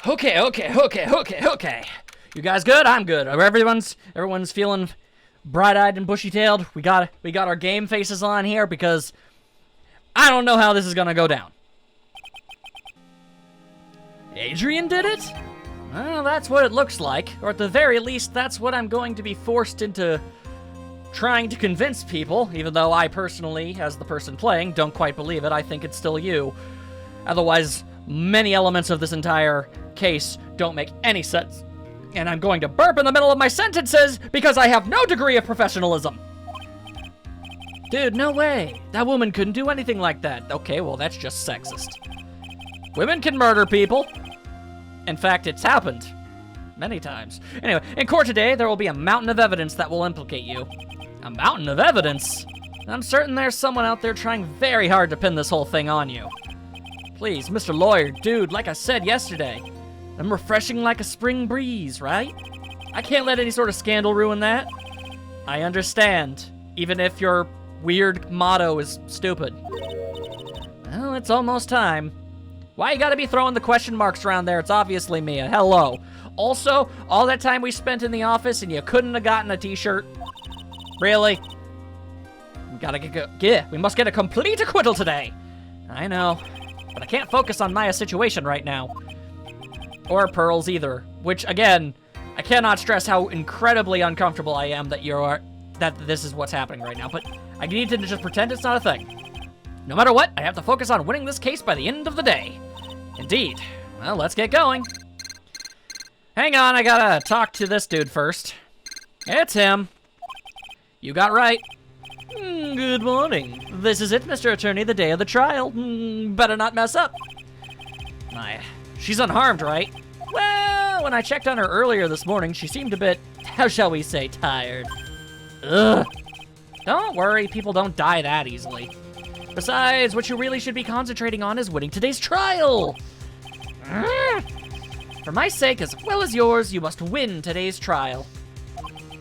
Okay. You guys good? I'm good. Everyone's feeling bright-eyed and bushy-tailed. We got our game faces on here because I don't know how this is gonna go down. Adrian did it? Well, that's what it looks like. Or at the very least, that's what I'm going to be forced into trying to convince people, even though I personally, as the person playing, don't quite believe it. I think it's still you. Otherwise, many elements of this entire case don't make any sense. And I'm going to burp in the middle of my sentences because I have no degree of professionalism. Dude, no way. That woman couldn't do anything like that. Okay, well, that's just sexist. Women can murder people. In fact, it's happened many times. Anyway, in court today, there will be a mountain of evidence that will implicate you. A mountain of evidence? I'm certain there's someone out there trying very hard to pin this whole thing on you. Please, Mr. Lawyer, dude, like I said yesterday, I'm refreshing like a spring breeze, right? I can't let any sort of scandal ruin that. I understand, even if your weird motto is stupid. Well, it's almost time. Why you gotta be throwing the question marks around there? It's obviously Mia. Hello. Also, all that time we spent in the office and you couldn't have gotten a t-shirt? Really? We must get a complete acquittal today. I know, but I can't focus on Maya's situation right now. Or Pearl's either, which again, I cannot stress how incredibly uncomfortable I am that this is what's happening right now, but I need to just pretend it's not a thing. No matter what, I have to focus on winning this case by the end of the day. Indeed. Well, let's get going. Hang on, I gotta talk to this dude first. It's him. You got right. Good morning. This is it, Mr. Attorney, the day of the trial. Better not mess up. She's unharmed, right? Well, when I checked on her earlier this morning, she seemed a bit, how shall we say, tired. Ugh. Don't worry, people don't die that easily. Besides, what you really should be concentrating on is winning today's trial. For my sake as well as yours, you must win today's trial.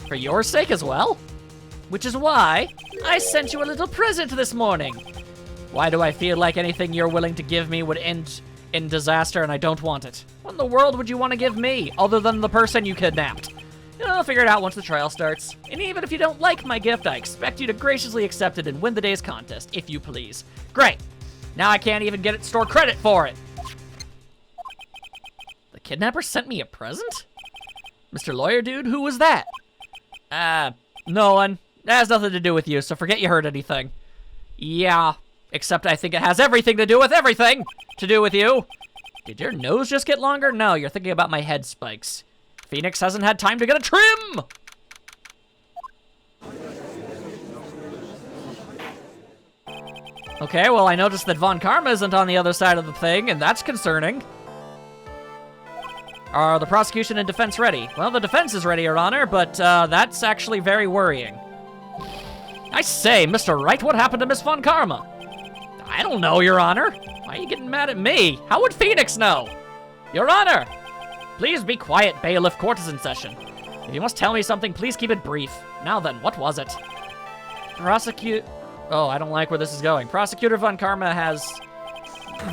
For your sake as well? Which is why I sent you a little present this morning. Why do I feel like anything you're willing to give me would end in disaster and I don't want it? What in the world would you want to give me, other than the person you kidnapped? I'll figure it out once the trial starts. And even if you don't like my gift, I expect you to graciously accept it and win the day's contest, if you please. Great. Now I can't even get it store credit for it. The kidnapper sent me a present? Mr. Lawyer Dude, who was that? No one. That has nothing to do with you, so forget you heard anything. Yeah, except I think it has everything to do with everything to do with you. Did your nose just get longer? No, you're thinking about my head spikes. Phoenix hasn't had time to get a trim! Okay, well, I noticed that Von Karma isn't on the other side of the thing, and that's concerning. Are the prosecution and defense ready? Well, the defense is ready, Your Honor, but that's actually very worrying. I say, Mr. Wright, what happened to Miss Von Karma? I don't know, Your Honor. Why are you getting mad at me? How would Phoenix know? Your Honor! Please be quiet, bailiff. Court is in session. If you must tell me something, please keep it brief. Now then, what was it? Oh, I don't like where this is going. Prosecutor Von Karma has...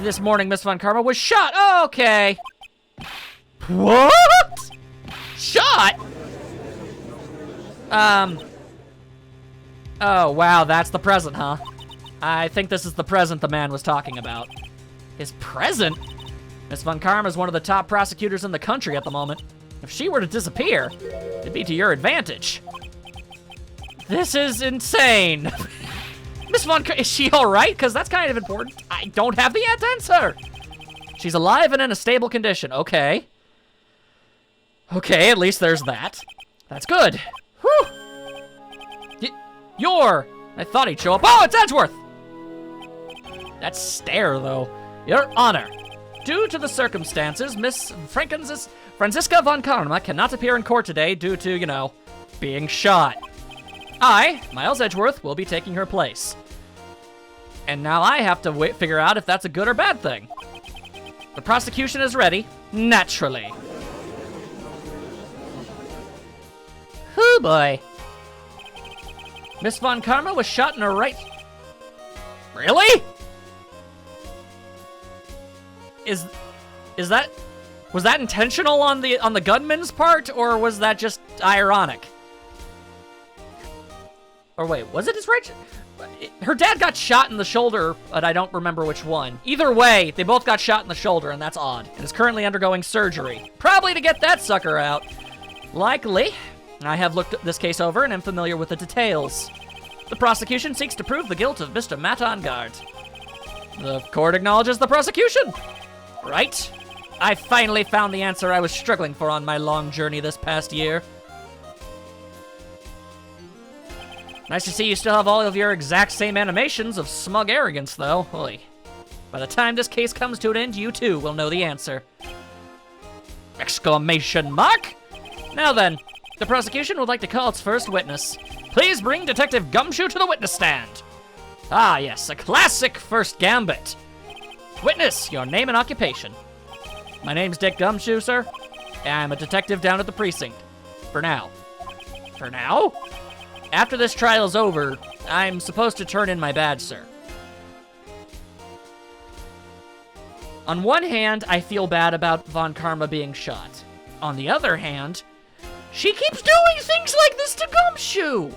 This morning, Miss Von Karma was shot. Oh, okay. What? Shot? Oh, wow, that's the present, huh? I think this is the present the man was talking about. His present? Miss Von Karma is one of the top prosecutors in the country at the moment. If she were to disappear, it'd be to your advantage. This is insane. Miss Von Karma, is she all right? Because that's kind of important. I don't have the answer. She's alive and in a stable condition. Okay. Okay, at least there's that. That's good. Whew. I thought he'd show up. Oh, it's Edgeworth! That stare, though. Your Honor. Due to the circumstances, Miss Franziska Von Karma cannot appear in court today due to, you know, being shot. I, Miles Edgeworth, will be taking her place. And now I have to figure out if that's a good or bad thing. The prosecution is ready, naturally. Oh boy. Miss Von Karma was shot in her right... Really? Is that... Was that intentional on the gunman's part, or was that just ironic? Or wait, was it his right? Her dad got shot in the shoulder, but I don't remember which one. Either way, they both got shot in the shoulder, and that's odd. And is currently undergoing surgery. Probably to get that sucker out. Likely. I have looked this case over and am familiar with the details. The prosecution seeks to prove the guilt of Mr. Matt Engard. The court acknowledges the prosecution. Right. I finally found the answer I was struggling for on my long journey this past year. Nice to see you still have all of your exact same animations of smug arrogance, though. Oy. By the time this case comes to an end, you too will know the answer. Exclamation mark! Now then, the prosecution would like to call its first witness. Please bring Detective Gumshoe to the witness stand. Ah, yes, a classic first gambit. Witness, your name and occupation. My name's Dick Gumshoe, sir. I'm a detective down at the precinct. For now. For now? After this trial's over, I'm supposed to turn in my badge, sir. On one hand, I feel bad about Von Karma being shot. On the other hand, she keeps doing things like this to Gumshoe!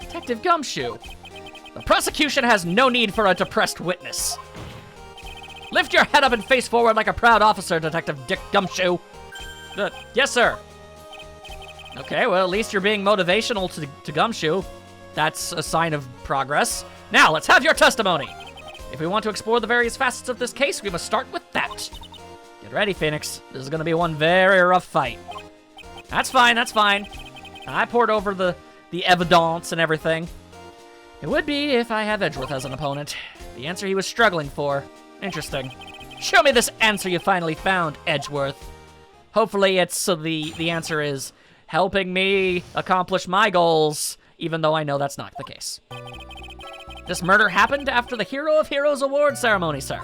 Detective Gumshoe, the prosecution has no need for a depressed witness. Lift your head up and face forward like a proud officer, Detective Dick Gumshoe. Yes, sir. Okay, well, at least you're being motivational to Gumshoe. That's a sign of progress. Now, let's have your testimony. If we want to explore the various facets of this case, we must start with that. Get ready, Phoenix. This is going to be one very rough fight. That's fine, that's fine. I poured over the evidence and everything. It would be if I have Edgeworth as an opponent. The answer he was struggling for. Interesting. Show me this answer you finally found, Edgeworth. Hopefully it's the answer is helping me accomplish my goals, even though I know that's not the case. This murder happened after the Hero of Heroes award ceremony, sir.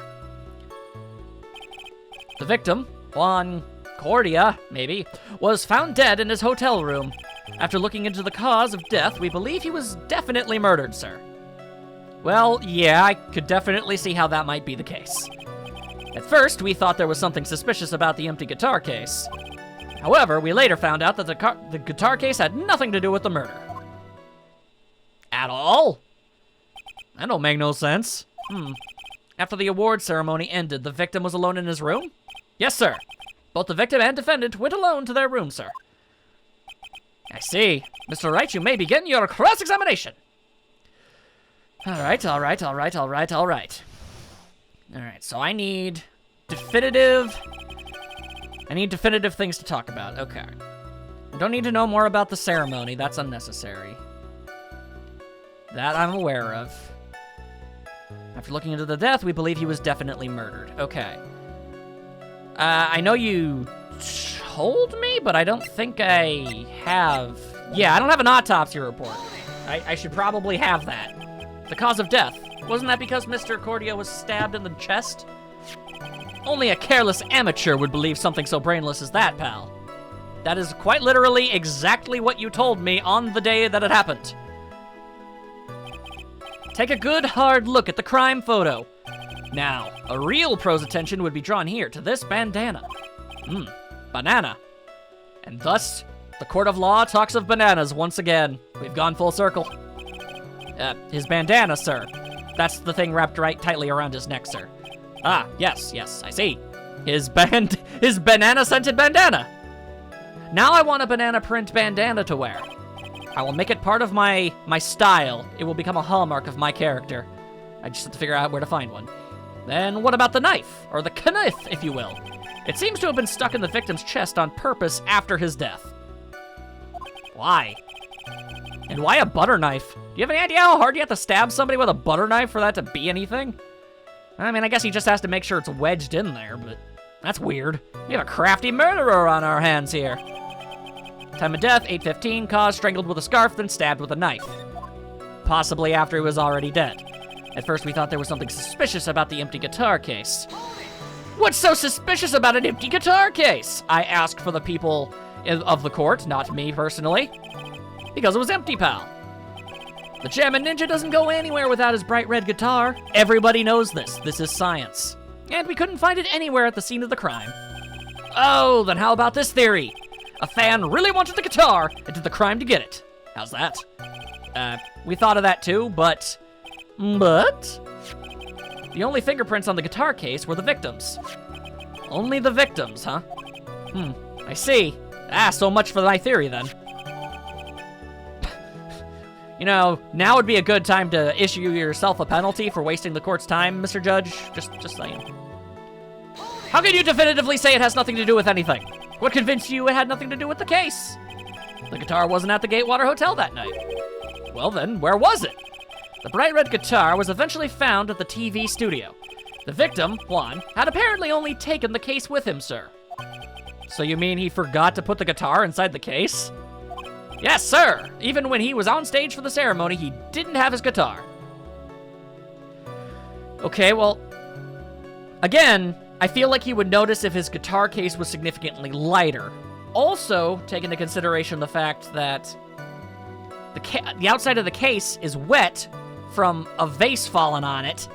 The victim, Juan Cordia, maybe, was found dead in his hotel room. After looking into the cause of death, we believe he was definitely murdered, sir. Well, yeah, I could definitely see how that might be the case. At first, we thought there was something suspicious about the empty guitar case. However, we later found out that the guitar case had nothing to do with the murder. At all? That don't make no sense. After the award ceremony ended, the victim was alone in his room? Yes, sir. Both the victim and defendant went alone to their room, sir. I see. Mr. Wright, you may begin your cross-examination. All right, so I need definitive things to talk about. Okay. I don't need to know more about the ceremony. That's unnecessary. That I'm aware of. After looking into the death, we believe he was definitely murdered. Okay. I know you told me, but I don't think I have. Yeah, I don't have an autopsy report. I should probably have that. The cause of death. Wasn't that because Mr. Cordia was stabbed in the chest? Only a careless amateur would believe something so brainless as that, pal. That is quite literally exactly what you told me on the day that it happened. Take a good hard look at the crime photo. Now, a real pro's attention would be drawn here to this bandana. Banana. And thus, the court of law talks of bananas once again. We've gone full circle. His bandana, sir. That's the thing wrapped right tightly around his neck, sir. Ah, yes, I see. His banana-scented bandana. Now I want a banana print bandana to wear. I will make it part of my style. It will become a hallmark of my character. I just have to figure out where to find one. Then what about the knife? Or the knife, if you will. It seems to have been stuck in the victim's chest on purpose after his death. Why? And why a butter knife? Do you have any idea how hard you have to stab somebody with a butter knife for that to be anything? I mean, I guess he just has to make sure it's wedged in there, but that's weird. We have a crafty murderer on our hands here. Time of death, 8:15, cause strangled with a scarf, then stabbed with a knife. Possibly after he was already dead. At first we thought there was something suspicious about the empty guitar case. What's so suspicious about an empty guitar case? I asked for the people of the court, not me personally. Because it was empty, pal. The Jammin' Ninja doesn't go anywhere without his bright red guitar. Everybody knows this. This is science. And we couldn't find it anywhere at the scene of the crime. Oh, then how about this theory? A fan really wanted the guitar and did the crime to get it. How's that? We thought of that too, but... The only fingerprints on the guitar case were the victims. Only the victims, huh? I see. So much for my theory then. You know, now would be a good time to issue yourself a penalty for wasting the court's time, Mr. Judge. Just saying. How can you definitively say it has nothing to do with anything? What convinced you it had nothing to do with the case? The guitar wasn't at the Gatewater Hotel that night. Well then, where was it? The bright red guitar was eventually found at the TV studio. The victim, Juan, had apparently only taken the case with him, sir. So you mean he forgot to put the guitar inside the case? Yes, sir! Even when he was on stage for the ceremony, he didn't have his guitar. Okay, well... Again, I feel like he would notice if his guitar case was significantly lighter. Also, take into consideration the fact that the outside of the case is wet from a vase falling on it,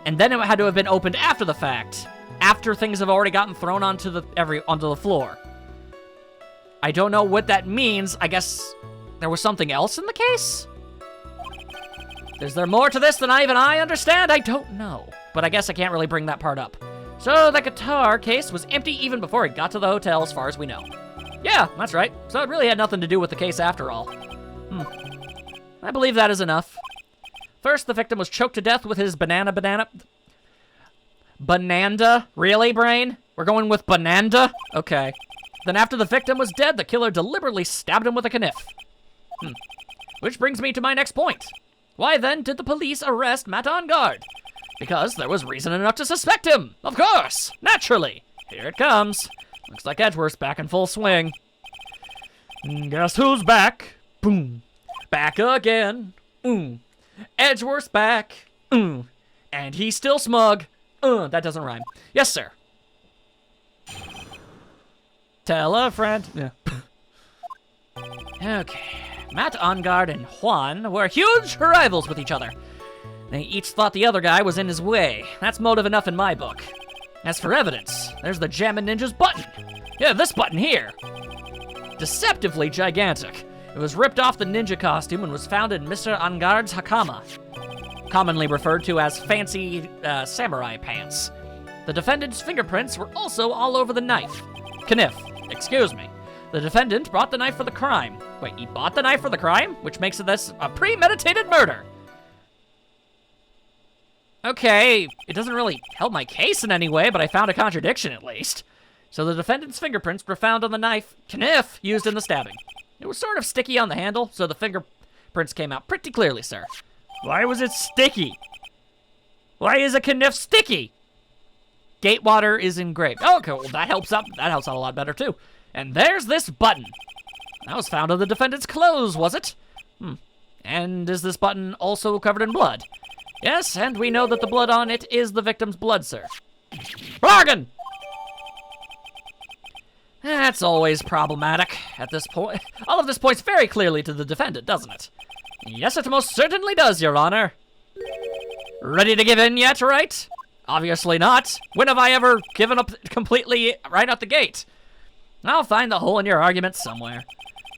and then it had to have been opened after the fact, after things have already gotten thrown onto the floor. I don't know what that means. I guess there was something else in the case? Is there more to this than even I understand? I don't know, but I guess I can't really bring that part up. So the guitar case was empty even before it got to the hotel, as far as we know. Yeah, that's right. So it really had nothing to do with the case after all. I believe that is enough. First, the victim was choked to death with his banana. Really, brain? We're going with banana? Okay. Then after the victim was dead, the killer deliberately stabbed him with a kniff. Which brings me to my next point. Why then did the police arrest Matt on guard? Because there was reason enough to suspect him. Of course. Naturally. Here it comes. Looks like Edgeworth's back in full swing. Guess who's back? Boom. Back again. Edgeworth's back. And he's still smug. That doesn't rhyme. Yes, sir. Tell a friend. Yeah. Okay. Matt Onguard and Juan were huge rivals with each other. They each thought the other guy was in his way. That's motive enough in my book. As for evidence, there's the Jammin' Ninja's button. Yeah, this button here. Deceptively gigantic. It was ripped off the ninja costume and was found in Mr. Onguard's hakama, commonly referred to as fancy samurai pants. The defendant's fingerprints were also all over the knife. Kniff, excuse me. The defendant brought the knife for the crime. Wait, he bought the knife for the crime? Which makes this a premeditated murder. Okay, it doesn't really help my case in any way, but I found a contradiction at least. So the defendant's fingerprints were found on the knife, kniff, used in the stabbing. It was sort of sticky on the handle, so the fingerprints came out pretty clearly, sir. Why was it sticky? Why is a kniff sticky? Gatewater is engraved. Oh, okay, well that helps out a lot better too. And there's this button. That was found on the defendant's clothes, was it? And is this button also covered in blood? Yes, and we know that the blood on it is the victim's blood, sir. Bargain! That's always problematic at this point. All of this points very clearly to the defendant, doesn't it? Yes, it most certainly does, Your Honor. Ready to give in yet, right? Obviously not. When have I ever given up completely right out the gate? I'll find the hole in your argument somewhere.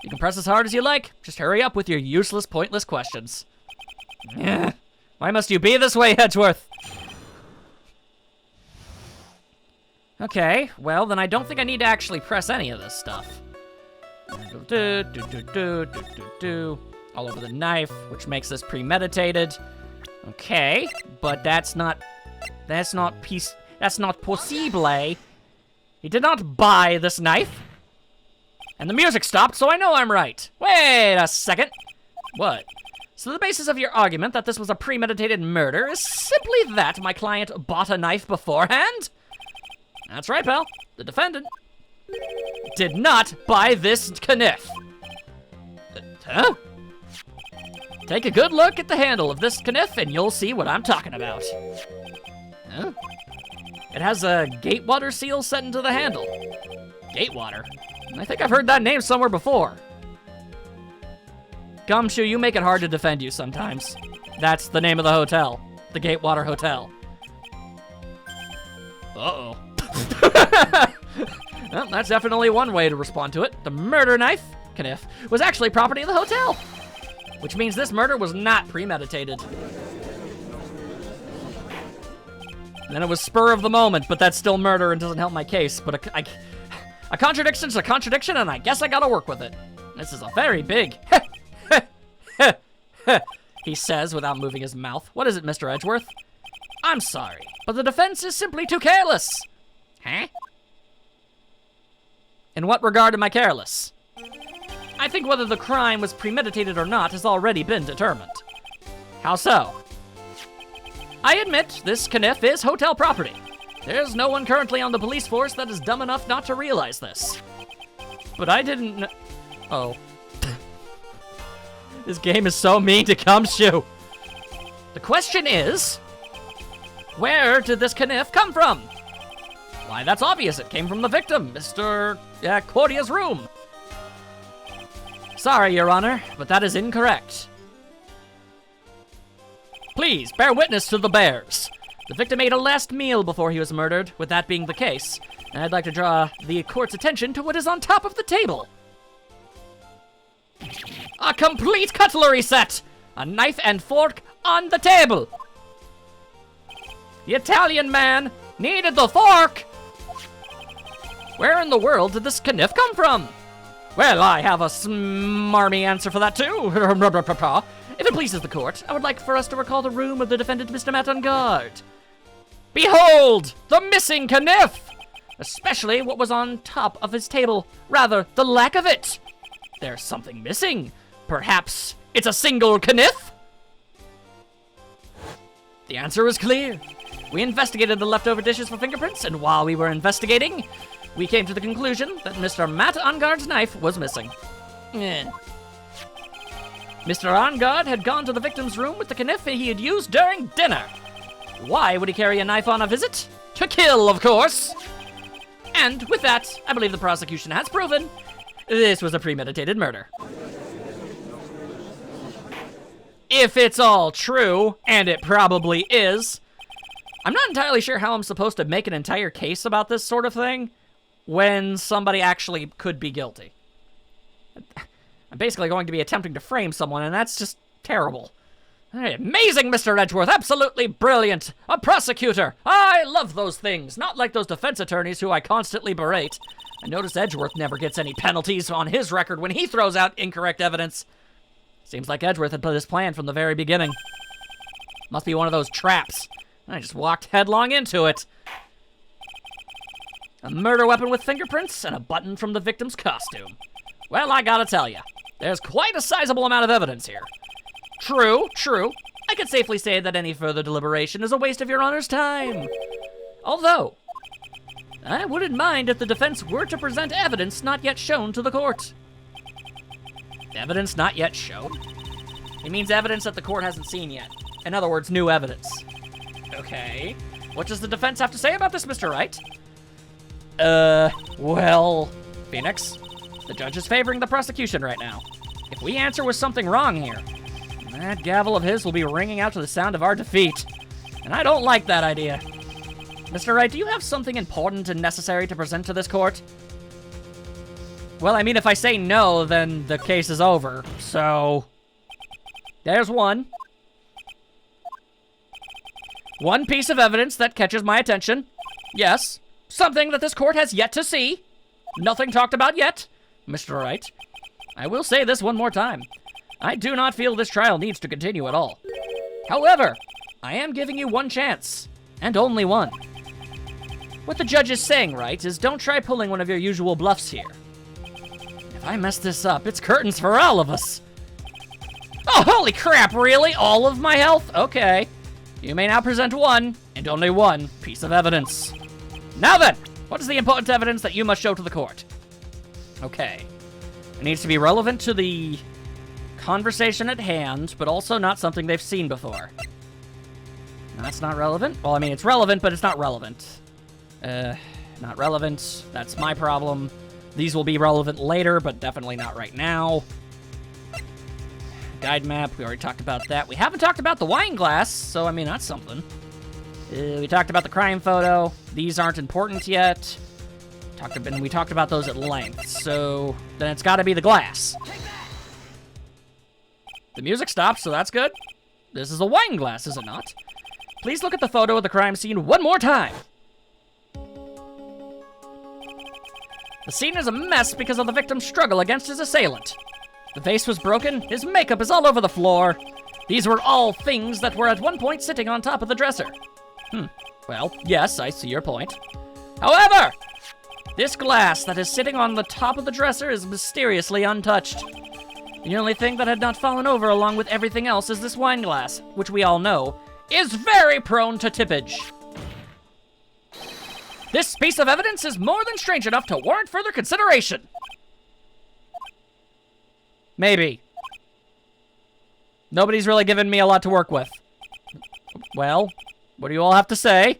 You can press as hard as you like. Just hurry up with your useless, pointless questions. Yeah. Why must you be this way, Edgeworth? Okay, well, then I don't think I need to actually press any of this stuff. All over the knife, which makes this premeditated. Okay, but that's not possible. He did not buy this knife. And the music stopped, so I know I'm right. Wait a second. What? So the basis of your argument that this was a premeditated murder is simply that my client bought a knife beforehand? That's right, pal. The defendant did not buy this kniff. Huh? Take a good look at the handle of this kniff and you'll see what I'm talking about. Huh? It has a Gatewater seal set into the handle. Gatewater? I think I've heard that name somewhere before. Gumshoe, you make it hard to defend you sometimes. That's the name of the hotel. The Gatewater Hotel. Uh-oh. Well, that's definitely one way to respond to it. The murder knife, kniff, was actually property of the hotel, which means this murder was not premeditated. And it was spur of the moment, but that's still murder and doesn't help my case. But a contradiction's a contradiction, and I guess I gotta work with it. This is a very big he says without moving his mouth. What is it, Mr. Edgeworth? I'm sorry, but the defense is simply too careless. Huh? In what regard am I careless? I think whether the crime was premeditated or not has already been determined. How so? I admit this kniff is hotel property. There's no one currently on the police force that is dumb enough not to realize this. But I didn't know... Oh. This game is so mean to Gumshoe. The question is, where did this kniff come from? Why, that's obvious. It came from the victim, Mr. Cordia's room. Sorry, Your Honor, but that is incorrect. Please, bear witness to the bears. The victim ate a last meal before he was murdered, with that being the case. And I'd like to draw the court's attention to what is on top of the table. A complete cutlery set! A knife and fork on the table. The Italian man needed the fork! Where in the world did this kniff come from? Well, I have a smarmy answer for that too. If it pleases the court, I would like for us to recall the room of the defendant, Mr. Matt, on guard. Behold, the missing kniff! Especially what was on top of his table. Rather, the lack of it. There's something missing. Perhaps it's a single kniff? The answer is clear. We investigated the leftover dishes for fingerprints, and while we were investigating, we came to the conclusion that Mr. Matt Onguard's knife was missing. Mr. Onguard had gone to the victim's room with the kniff he had used during dinner. Why would he carry a knife on a visit? To kill, of course. And with that, I believe the prosecution has proven this was a premeditated murder. If it's all true, and it probably is, I'm not entirely sure how I'm supposed to make an entire case about this sort of thing when somebody actually could be guilty. I'm basically going to be attempting to frame someone, and that's just terrible. Hey, amazing, Mr. Edgeworth. Absolutely brilliant. A prosecutor. I love those things. Not like those defense attorneys who I constantly berate. I notice Edgeworth never gets any penalties on his record when he throws out incorrect evidence. Seems like Edgeworth had put his plan from the very beginning. Must be one of those traps. I just walked headlong into it. A murder weapon with fingerprints and a button from the victim's costume. Well, I gotta tell you, there's quite a sizable amount of evidence here. True. I could safely say that any further deliberation is a waste of Your Honor's time. Although, I wouldn't mind if the defense were to present evidence not yet shown to the court. Evidence not yet shown? It means evidence that the court hasn't seen yet. In other words, new evidence. Okay. What does the defense have to say about this, Mr. Wright? Well, Phoenix, the judge is favoring the prosecution right now. If we answer with something wrong here, that gavel of his will be ringing out to the sound of our defeat. And I don't like that idea. Mr. Wright, do you have something important and necessary to present to this court? Well, I mean, if I say no, then the case is over, so... There's one. One piece of evidence that catches my attention. Yes. Something that this court has yet to see. Nothing talked about yet. Mr. Wright, I will say this one more time. I do not feel this trial needs to continue at all. However, I am giving you one chance, and only one. What the judge is saying, right, is don't try pulling one of your usual bluffs here. If I mess this up, it's curtains for all of us. Oh, holy crap, really? All of my health? Okay. You may now present one, and only one, piece of evidence. Now then, what is the important evidence that you must show to the court? Okay. It needs to be relevant to the conversation at hand, but also not something they've seen before. No, that's not relevant. Well, I mean, it's relevant, but it's not relevant. Not relevant. That's my problem. These will be relevant later, but definitely not right now. Guide map, we already talked about that. We haven't talked about the wine glass, so, I mean, that's something. We talked about the crime photo. These aren't important yet. We talked about those at length, so then it's got to be the glass. The music stops, so that's good. This is a wine glass, is it not? Please look at the photo of the crime scene one more time. The scene is a mess because of the victim's struggle against his assailant. The vase was broken, his makeup is all over the floor. These were all things that were at one point sitting on top of the dresser. Well, yes, I see your point. However, this glass that is sitting on the top of the dresser is mysteriously untouched. The only thing that had not fallen over along with everything else is this wine glass, which we all know is very prone to tippage. This piece of evidence is more than strange enough to warrant further consideration. Maybe. Nobody's really given me a lot to work with. Well, what do you all have to say?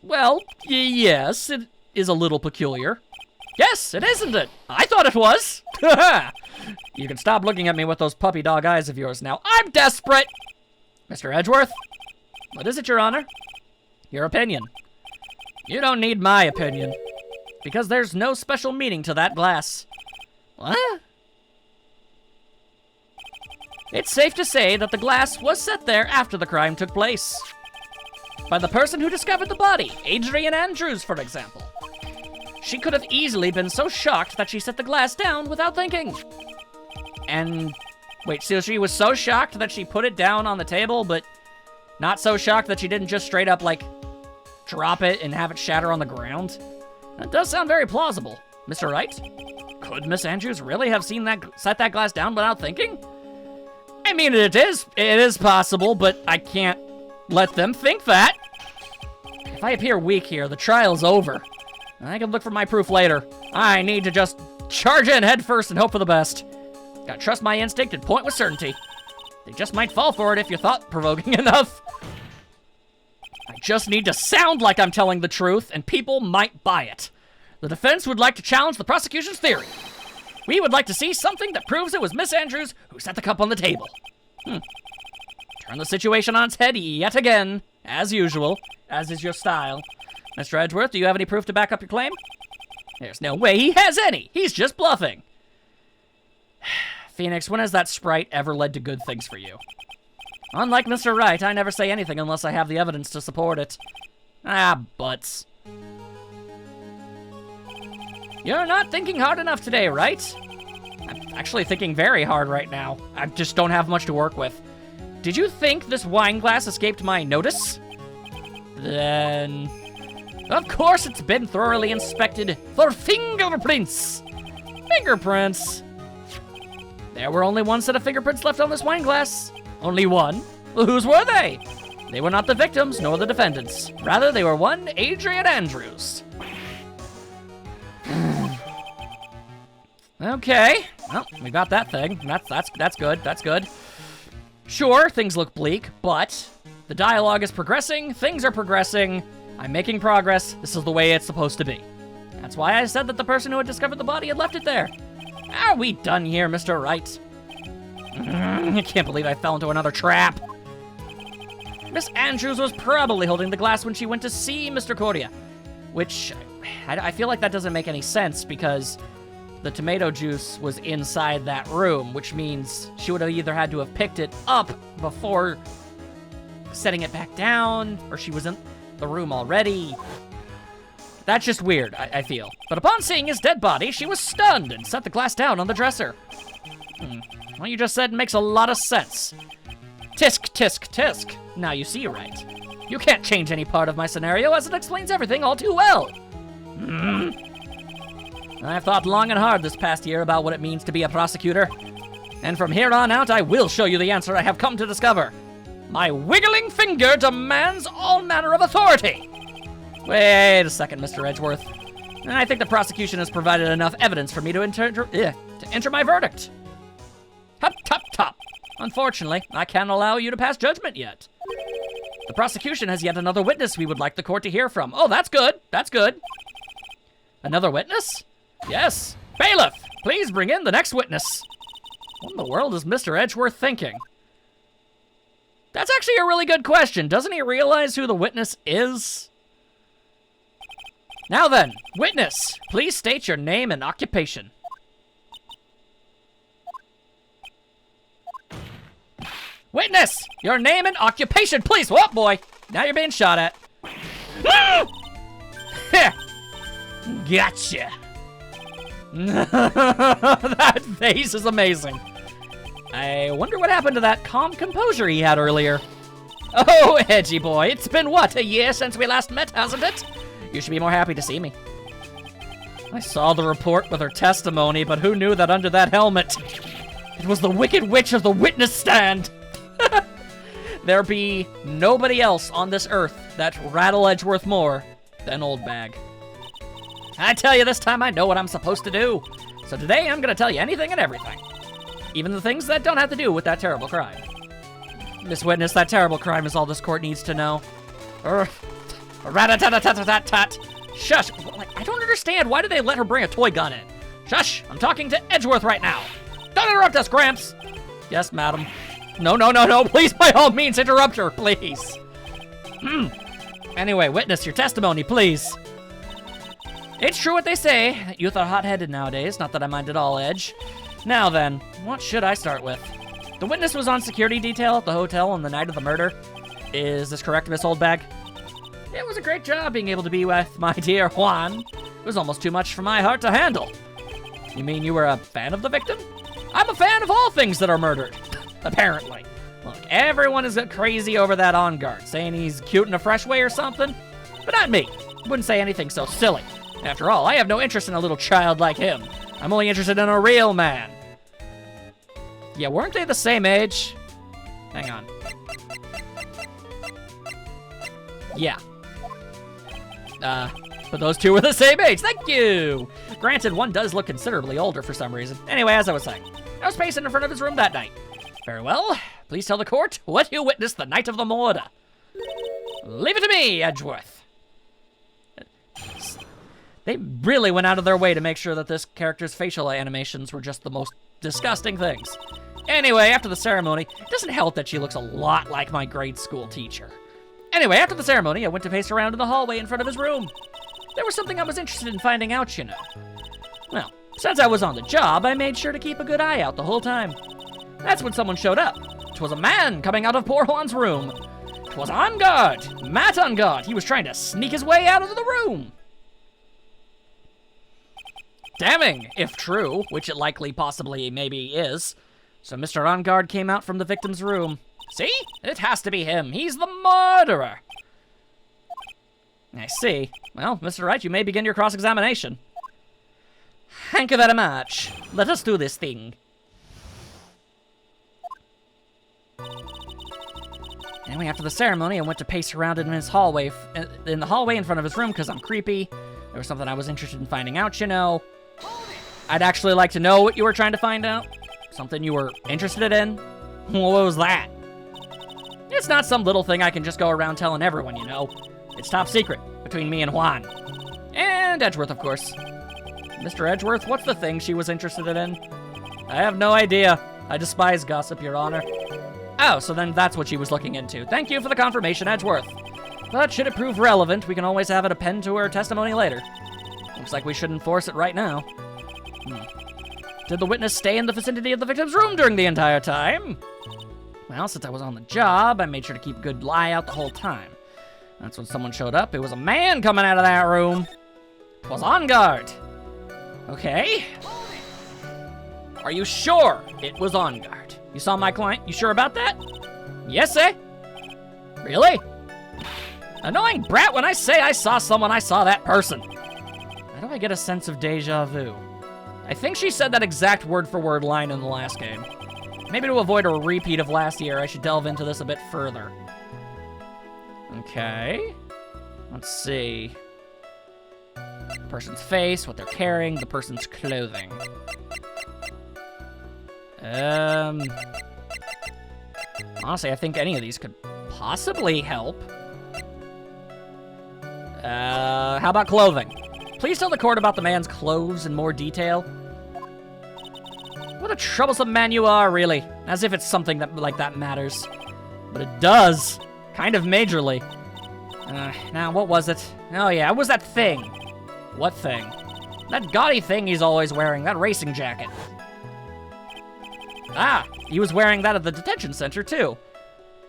Well, yes, it is a little peculiar. Yes, it isn't it? I thought it was. You can stop looking at me with those puppy dog eyes of yours now. I'm desperate. Mr. Edgeworth? What is it, Your Honor? Your opinion. You don't need my opinion, because there's no special meaning to that glass. What? It's safe to say that the glass was set there after the crime took place. By the person who discovered the body, Adrian Andrews, for example. She could have easily been so shocked that she set the glass down without thinking. And, wait, so she was so shocked that she put it down on the table, but not so shocked that she didn't just straight up, like, drop it and have it shatter on the ground? That does sound very plausible. Mr. Wright? Could Miss Andrews really have set that glass down without thinking? I mean, it is possible, but I can't let them think that. If I appear weak here, the trial's over. I can look for my proof later. I need to just charge in head first and hope for the best. Gotta trust my instinct and point with certainty. They just might fall for it if you're thought-provoking enough. I just need to sound like I'm telling the truth, and people might buy it. The defense would like to challenge the prosecution's theory. We would like to see something that proves it was Miss Andrews who set the cup on the table. Turn the situation on its head yet again, as usual, as is your style. Mr. Edgeworth, do you have any proof to back up your claim? There's no way he has any. He's just bluffing. Phoenix, when has that sprite ever led to good things for you? Unlike Mr. Wright, I never say anything unless I have the evidence to support it. Ah, butts. You're not thinking hard enough today, right? I'm actually thinking very hard right now. I just don't have much to work with. Did you think this wine glass escaped my notice? Then... of course it's been thoroughly inspected for fingerprints. Fingerprints? There were only one set of fingerprints left on this wine glass. Only one? Well, whose were they? They were not the victims nor the defendants. Rather, they were one Adrian Andrews. Okay, well, we got that thing. That's good, that's good. Sure, things look bleak, but the dialogue is progressing, things are progressing, I'm making progress, this is the way it's supposed to be. That's why I said that the person who had discovered the body had left it there. Are we done here, Mr. Wright? I can't believe I fell into another trap. Miss Andrews was probably holding the glass when she went to see Mr. Cordia, which I feel like that doesn't make any sense because the tomato juice was inside that room, which means she would have either had to have picked it up before setting it back down, or she was in the room already. That's just weird, I feel. But upon seeing his dead body, she was stunned and set the glass down on the dresser. What you just said makes a lot of sense. Tisk, tisk, tisk. Now you see, right? You can't change any part of my scenario as it explains everything all too well. I've thought long and hard this past year about what it means to be a prosecutor. And from here on out, I will show you the answer I have come to discover. My wiggling finger demands all manner of authority. Wait a second, Mr. Edgeworth. I think the prosecution has provided enough evidence for me to enter my verdict. Hop, top, top. Unfortunately, I can't allow you to pass judgment yet. The prosecution has yet another witness we would like the court to hear from. Oh, that's good. That's good. Another witness? Yes. Bailiff, please bring in the next witness. What in the world is Mr. Edgeworth thinking? That's actually a really good question. Doesn't he realize who the witness is? Now then, witness, please state your name and occupation. Witness, your name and occupation, please. Whoop, boy. Now you're being shot at. Gotcha. That face is amazing. I wonder what happened to that calm composure he had earlier. Oh, Edgy boy, it's been what, a year since we last met, hasn't it? You should be more happy to see me. I saw the report with her testimony, but who knew that under that helmet, it was the Wicked Witch of the witness stand. There be nobody else on this earth that rattle Edgeworth more than Old Bag. I tell you, this time I know what I'm supposed to do. So today I'm gonna tell you anything and everything. Even the things that don't have to do with that terrible crime. Miss Witness, that terrible crime is all this court needs to know. Rat-a-tat-a-tat-a-tat-tat. Shush. I don't understand. Why did they let her bring a toy gun in? Shush. I'm talking to Edgeworth right now. Don't interrupt us, Gramps. Yes, madam. No. Please, by all means, interrupt her, please. Anyway, witness, your testimony, please. It's true what they say, that youth are hot-headed nowadays. Not that I mind at all, Edge. Now then, what should I start with? The witness was on security detail at the hotel on the night of the murder. Is this correct, Miss Oldbag? It was a great job being able to be with my dear Juan. It was almost too much for my heart to handle. You mean you were a fan of the victim? I'm a fan of all things that are murdered, apparently. Look, everyone is crazy over that on guard, saying he's cute in a fresh way or something. But not me. Wouldn't say anything so silly. After all, I have no interest in a little child like him. I'm only interested in a real man. Yeah, weren't they the same age? Hang on. Yeah. But those two were the same age. Thank you! Granted, one does look considerably older for some reason. Anyway, as I was saying, I was pacing in front of his room that night. Very well. Please tell the court what you witnessed the night of the murder. Leave it to me, Edgeworth. They really went out of their way to make sure that this character's facial animations were just the most disgusting things. Anyway, after the ceremony, it doesn't help that she looks a lot like my grade school teacher. Anyway, after the ceremony, I went to pace around in the hallway in front of his room. There was something I was interested in finding out, you know. Well, since I was on the job, I made sure to keep a good eye out the whole time. That's when someone showed up. 'Twas a man coming out of poor Juan's room. 'Twas on guard, Matt on guard. He was trying to sneak his way out of the room. Damning, if true, which it likely possibly maybe is. So Mr. On Guard came out from the victim's room. See? It has to be him. He's the murderer. I see. Well, Mr. Wright, you may begin your cross-examination. Thank you very much. Let us do this thing. Anyway, after the ceremony, I went to pace around in his hallway, in the hallway in front of his room because I'm creepy. There was something I was interested in finding out, you know. I'd actually like to know what you were trying to find out. Something you were interested in. What was that? It's not some little thing I can just go around telling everyone, you know. It's top secret between me and Juan. And Edgeworth, of course. Mr. Edgeworth, what's the thing she was interested in? I have no idea. I despise gossip, Your Honor. Oh, so then that's what she was looking into. Thank you for the confirmation, Edgeworth. But should it prove relevant, we can always have it append to her testimony later. Looks like we should enforce it right now. Did the witness stay in the vicinity of the victim's room during the entire time? Well, since I was on the job, I made sure to keep a good eye out the whole time. That's when someone showed up. It was a man coming out of that room. It was on guard. Okay. Are you sure it was on guard? You saw my client? You sure about that? Yes, sir. Really? Annoying brat, when I say I saw someone, I saw that person. How do I get a sense of deja vu? I think she said that exact word-for-word line in the last game. Maybe to avoid a repeat of last year, I should delve into this a bit further. Okay. Let's see. The person's face, what they're carrying, the person's clothing. Honestly, I think any of these could possibly help. How about clothing? Please tell the court about the man's clothes in more detail. What a troublesome man you are, really. As if it's something that like that matters. But it does. Kind of majorly. Now, what was it? Oh yeah, it was that thing. What thing? That gaudy thing he's always wearing, that racing jacket. Ah, he was wearing that at the detention center, too.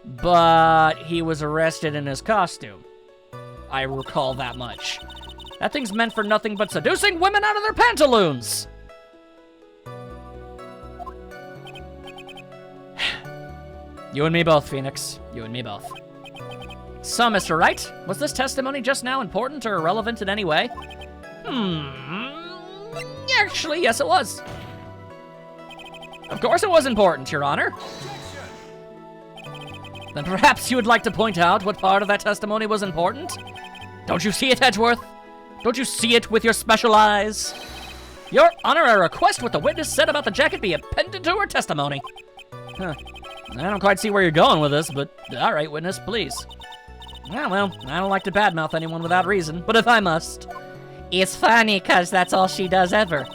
But he was arrested in his costume. I recall that much. That thing's meant for nothing but seducing women out of their pantaloons! You and me both, Phoenix. You and me both. So, Mr. Wright, was this testimony just now important or irrelevant in any way? Actually, yes it was. Of course it was important, Your Honor. Then perhaps you would like to point out what part of that testimony was important? Don't you see it, Edgeworth? Don't you see it with your special eyes? Your Honor, I request what the witness said about the jacket be appended to her testimony. Huh. I don't quite see where you're going with this, but all right, witness, please. Yeah, well, I don't like to badmouth anyone without reason, but if I must. It's funny, cause that's all she does ever.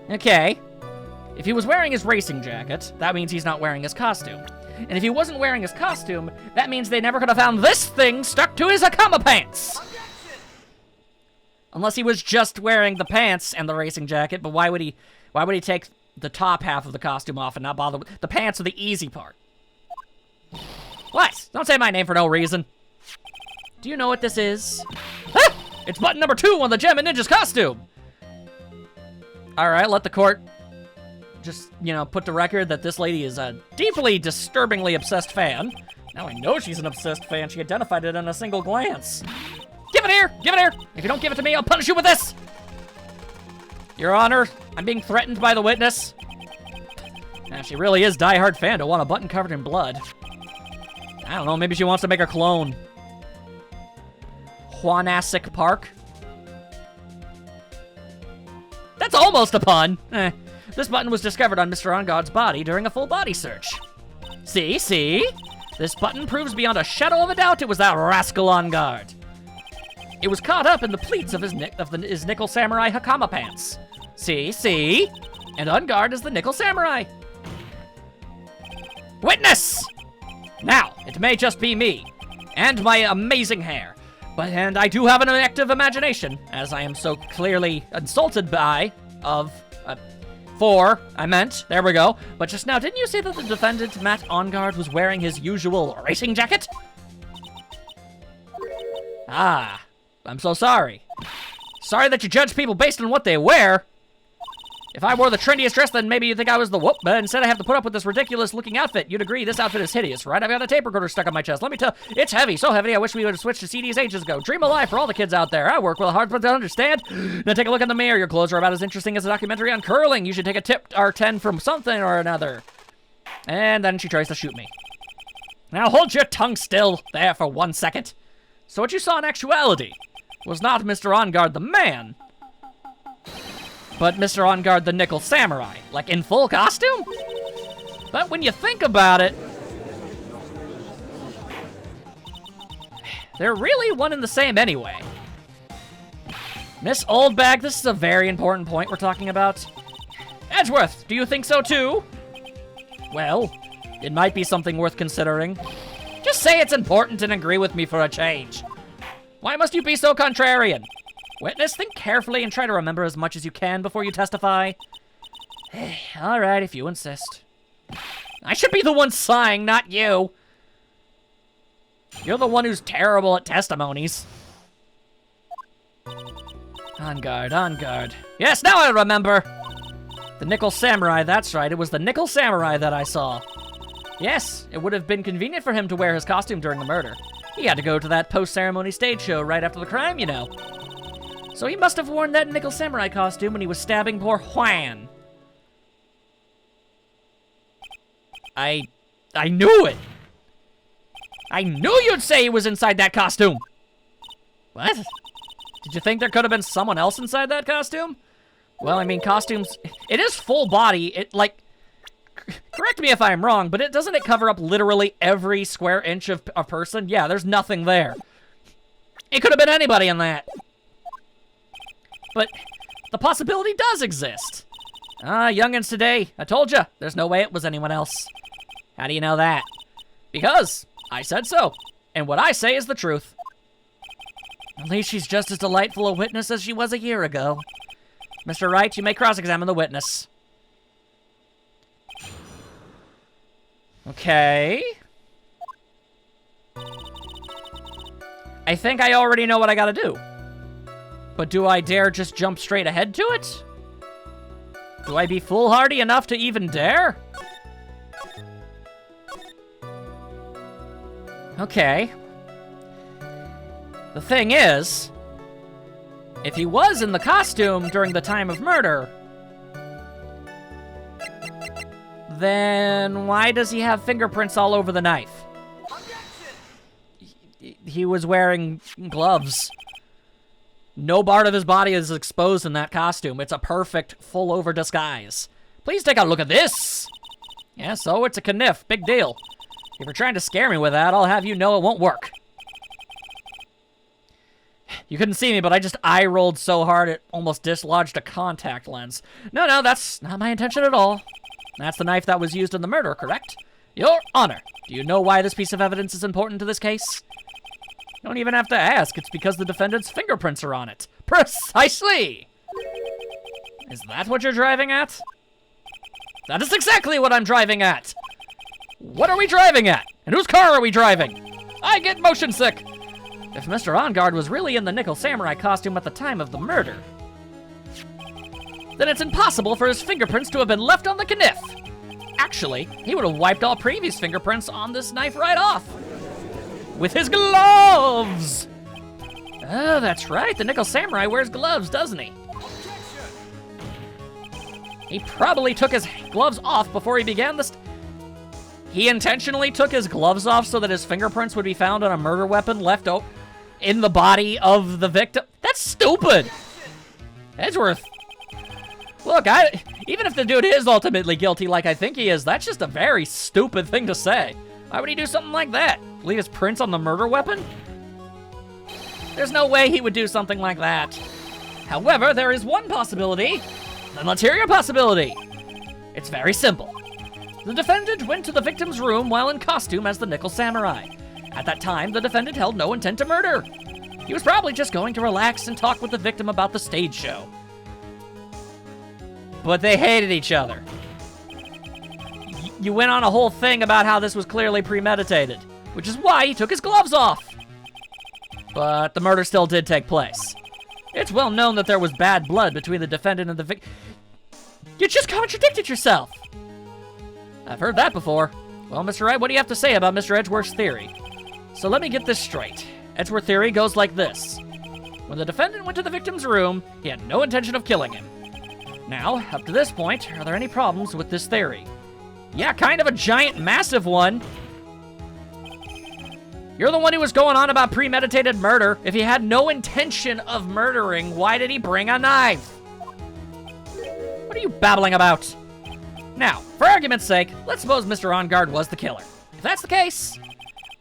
Okay. If he was wearing his racing jacket, that means he's not wearing his costume. And if he wasn't wearing his costume, that means they never could have found this thing stuck to his Akama pants! Unless he was just wearing the pants and the racing jacket, but why would he take the top half of the costume off and not bother with... The pants are the easy part. What? Don't say my name for no reason. Do you know what this is? Ah! It's button number 2 on the Gem and Ninja's costume! Alright, let the court just, you know, put the record that this lady is a deeply, disturbingly obsessed fan. Now I know she's an obsessed fan. She identified it in a single glance. Give it here! Give it here! If you don't give it to me, I'll punish you with this! Your Honor, I'm being threatened by the witness. Now, she really is die-hard fan to want a button covered in blood. I don't know, maybe she wants to make a clone. Juanassic Park. That's almost a pun. This button was discovered on Mr. Onguard's body during a full body search. See? This button proves beyond a shadow of a doubt it was that rascal Onguard. It was caught up in the pleats of his Nickel Samurai Hakama pants. See? And Onguard is the Nickel Samurai. Witness! Now, it may just be me, and my amazing hair, and I do have an active imagination, as I am so clearly insulted by, there we go. But just now, didn't you say that the defendant, Matt Onguard, was wearing his usual racing jacket? Ah, I'm so sorry. Sorry that you judge people based on what they wear. If I wore the trendiest dress, then maybe you'd think I was the whoop, but instead I have to put up with this ridiculous-looking outfit. You'd agree this outfit is hideous, right? I've got a tape recorder stuck on my chest. Let me tell you, it's heavy, so heavy I wish we would have switched to CDs ages ago. Dream alive for all the kids out there. I work real hard but to understand. Now take a look in the mirror. Your clothes are about as interesting as a documentary on curling. You should take a tip or 10 from something or another. And then she tries to shoot me. Now hold your tongue still there for 1 second. So what you saw in actuality was not Mr. Onguard the man, but Mr. Onguard the Nickel Samurai, like in full costume? But when you think about it, they're really one and the same anyway. Miss Oldbag, this is a very important point we're talking about. Edgeworth, do you think so too? Well, it might be something worth considering. Just say it's important and agree with me for a change. Why must you be so contrarian? Witness, think carefully and try to remember as much as you can before you testify. All right, if you insist. I should be the one sighing, not you. You're the one who's terrible at testimonies. On guard. Yes, now I remember. The Nickel Samurai, that's right. It was the Nickel Samurai that I saw. Yes, it would have been convenient for him to wear his costume during the murder. He had to go to that post-ceremony stage show right after the crime, you know. So he must have worn that Nickel Samurai costume when he was stabbing poor Juan. I knew it! I knew you'd say he was inside that costume! What? Did you think there could have been someone else inside that costume? Well, I mean, costumes... It is full body. It, like... Correct me if I'm wrong, but doesn't it cover up literally every square inch of a person? Yeah, there's nothing there. It could have been anybody in that. But the possibility does exist. Youngins today, I told you, there's no way it was anyone else. How do you know that? Because I said so, and what I say is the truth. At least she's just as delightful a witness as she was a year ago. Mr. Wright, you may cross-examine the witness. Okay. I think I already know what I gotta do. But do I dare just jump straight ahead to it? Do I be foolhardy enough to even dare? Okay. The thing is, if he was in the costume during the time of murder, then why does he have fingerprints all over the knife? He was wearing gloves. No part of his body is exposed in that costume. It's a perfect full-over disguise. Please take a look at this. Yeah, so it's a kniff. Big deal. If you're trying to scare me with that, I'll have you know it won't work. You couldn't see me, but I just eye-rolled so hard it almost dislodged a contact lens. No, that's not my intention at all. That's the knife that was used in the murder, correct? Your Honor, do you know why this piece of evidence is important to this case? You don't even have to ask. It's because the defendant's fingerprints are on it. Precisely! Is that what you're driving at? That is exactly what I'm driving at! What are we driving at? And whose car are we driving? I get motion sick! If Mr. Engard was really in the Nickel Samurai costume at the time of the murder, then it's impossible for his fingerprints to have been left on the kniff. Actually, he would have wiped all previous fingerprints on this knife right off. With his gloves! Oh, that's right. The Nickel Samurai wears gloves, doesn't he? He probably took his gloves off before he began this. He intentionally took his gloves off so that his fingerprints would be found on a murder weapon left in the body of the victim. That's stupid! Edgeworth. Look, even if the dude is ultimately guilty like I think he is, that's just a very stupid thing to say. Why would he do something like that? Leave his prints on the murder weapon? There's no way he would do something like that. However, there is one possibility. Then let's hear your possibility. It's very simple. The defendant went to the victim's room while in costume as the Nickel Samurai. At that time, the defendant held no intent to murder. He was probably just going to relax and talk with the victim about the stage show. But they hated each other. You went on a whole thing about how this was clearly premeditated, which is why he took his gloves off. But the murder still did take place. It's well known that there was bad blood between the defendant and the victim. You just contradicted yourself. I've heard that before. Well, Mr. Wright, what do you have to say about Mr. Edgeworth's theory? So let me get this straight. Edgeworth's theory goes like this. When the defendant went to the victim's room, he had no intention of killing him. Now, up to this point, are there any problems with this theory? Yeah, kind of a giant, massive one. You're the one who was going on about premeditated murder. If he had no intention of murdering, why did he bring a knife? What are you babbling about? Now, for argument's sake, let's suppose Mr. Engard was the killer. If that's the case,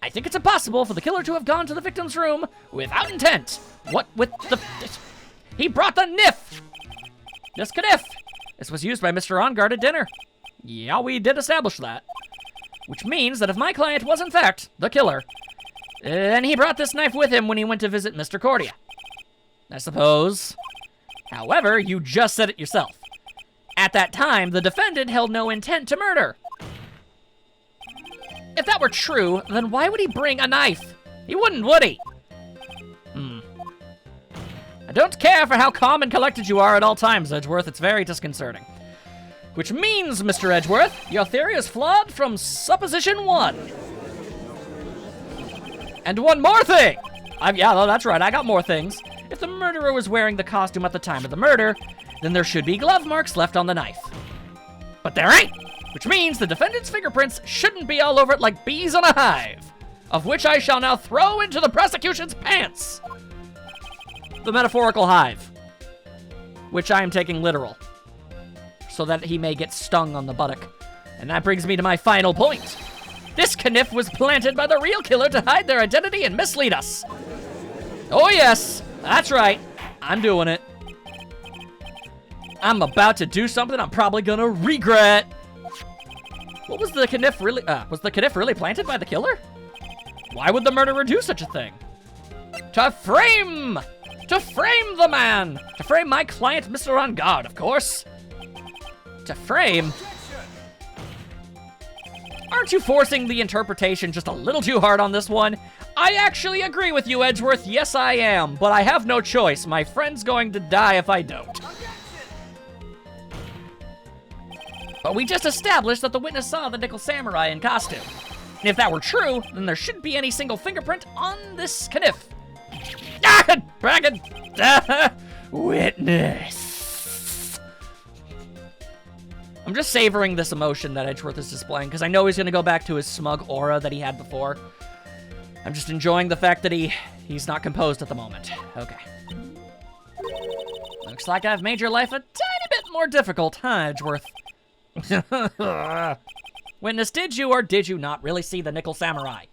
I think it's impossible for the killer to have gone to the victim's room without intent. What with the... He brought the kniff! This kniff! This was used by Mr. Engard at dinner. Yeah, we did establish that. Which means that if my client was in fact the killer, then he brought this knife with him when he went to visit Mr. Cordia. I suppose. However, you just said it yourself. At that time, the defendant held no intent to murder. If that were true, then why would he bring a knife? He wouldn't, would he? I don't care for how calm and collected you are at all times, Edgeworth. It's very disconcerting. Which means, Mr. Edgeworth, your theory is flawed from supposition 1. And one more thing! Yeah, that's right, I got more things. If the murderer was wearing the costume at the time of the murder, then there should be glove marks left on the knife. But there ain't! Which means the defendant's fingerprints shouldn't be all over it like bees on a hive, of which I shall now throw into the prosecution's pants. The metaphorical hive, which I am taking literal, so that he may get stung on the buttock. And that brings me to my final point. This kniff was planted by the real killer to hide their identity and mislead us. Oh yes, that's right, I'm doing it. I'm about to do something I'm probably gonna regret. What was the kniff really, was the kniff really planted by the killer? Why would the murderer do such a thing? To frame the man! To frame my client, Mr. On Guard, of course. To frame? Aren't you forcing the interpretation just a little too hard on this one? I actually agree with you, Edgeworth. Yes, I am. But I have no choice. My friend's going to die if I don't. But we just established that the witness saw the Nickel Samurai in costume. And if that were true, then there shouldn't be any single fingerprint on this kniff. Witness. I'm just savoring this emotion that Edgeworth is displaying, because I know he's going to go back to his smug aura that he had before. I'm just enjoying the fact that he's not composed at the moment. Okay. Looks like I've made your life a tiny bit more difficult, huh, Edgeworth? Witness, did you or did you not really see the Nickel Samurai?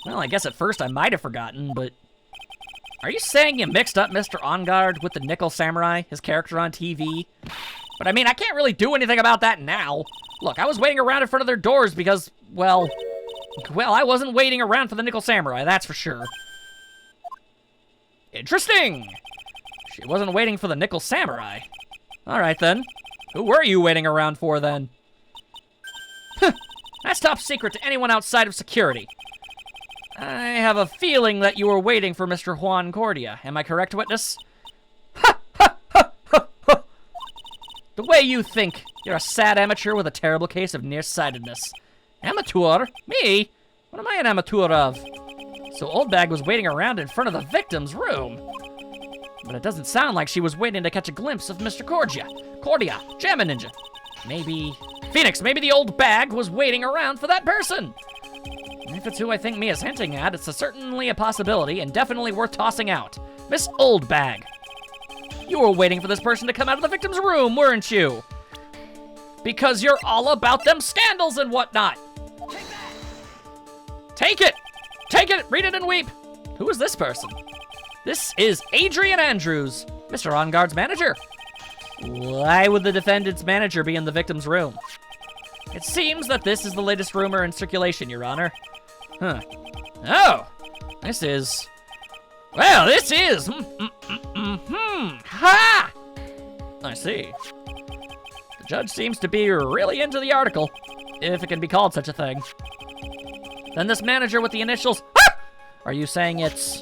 Well, I guess at first I might have forgotten, but... Are you saying you mixed up Mr. On Guard with the Nickel Samurai, his character on TV? But I mean, I can't really do anything about that now. Look, I was waiting around in front of their doors because, well, I wasn't waiting around for the Nickel Samurai, that's for sure. Interesting! She wasn't waiting for the Nickel Samurai. Alright then. Who were you waiting around for then? That's top secret to anyone outside of security. I have a feeling that you were waiting for Mr. Juan Cordia. Am I correct, witness? The way you think, you're a sad amateur with a terrible case of nearsightedness. Amateur? Me? What am I an amateur of? So Old Bag was waiting around in front of the victim's room. But it doesn't sound like she was waiting to catch a glimpse of Mr. Cordia, Jammin' Ninja. Maybe... Phoenix, maybe the Old Bag was waiting around for that person. If it's who I think Mia's hinting at, it's certainly a possibility and definitely worth tossing out. Miss Old Bag. You were waiting for this person to come out of the victim's room, weren't you? Because you're all about them scandals and whatnot. Take it! Take it! Read it and weep! Who is this person? This is Adrian Andrews, Mr. On Guard's manager. Why would the defendant's manager be in the victim's room? It seems that this is the latest rumor in circulation, Your Honor. Huh. Oh! This is... Well, this is... Ha! I see. The judge seems to be really into the article, if it can be called such a thing. Then this manager with the initials... Ha! Are you saying it's...